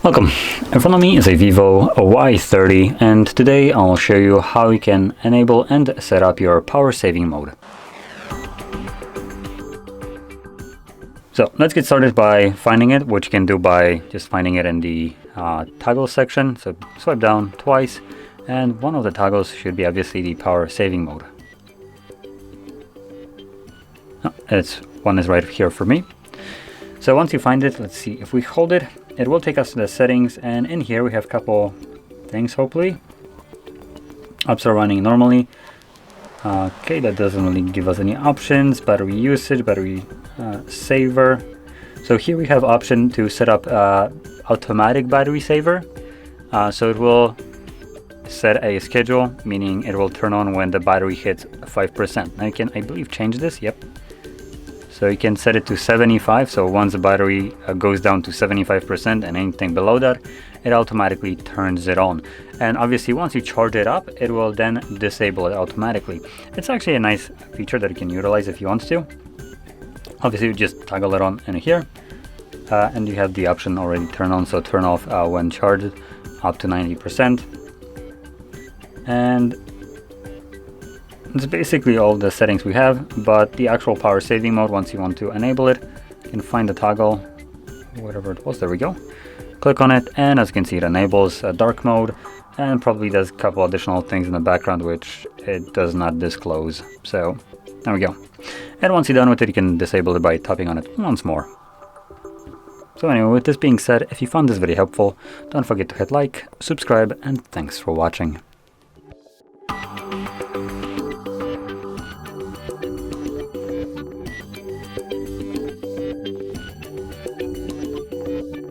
Welcome. In front of me is a VIVO Y30, and today I'll show you how you can enable and set up your power saving mode. So let's get started by finding it, which you can do by just finding it in the toggle section. So swipe down twice, and one of the toggles should be obviously the power saving mode. One is right here for me. So once you find it, let's see, if we hold it, it will take us to the settings, and in here we have a couple things, hopefully. Apps are running normally. Okay, that doesn't really give us any options. Battery usage, battery saver. So here we have option to set up automatic battery saver. So it will set a schedule, meaning it will turn on when the battery hits 5%. Now you can, I believe, change this. Yep. So you can set it to 75, so once the battery goes down to 75% and anything below that, it automatically turns it on. And obviously once you charge it up, it will then disable it automatically. It's actually a nice feature that you can utilize if you want to. Obviously you just toggle it on in here, and you have the option already turn on, so turn off when charged up to 90%. And it's basically all the settings we have, but the actual power saving mode, once you want to enable it, you can find the toggle, whatever it was, there we go. Click on it, and as you can see, it enables dark mode and probably does a couple additional things in the background which it does not disclose. So there we go. And once you're done with it, you can disable it by tapping on it once more. So anyway, with this being said, if you found this video helpful, don't forget to hit like, subscribe, and thanks for watching.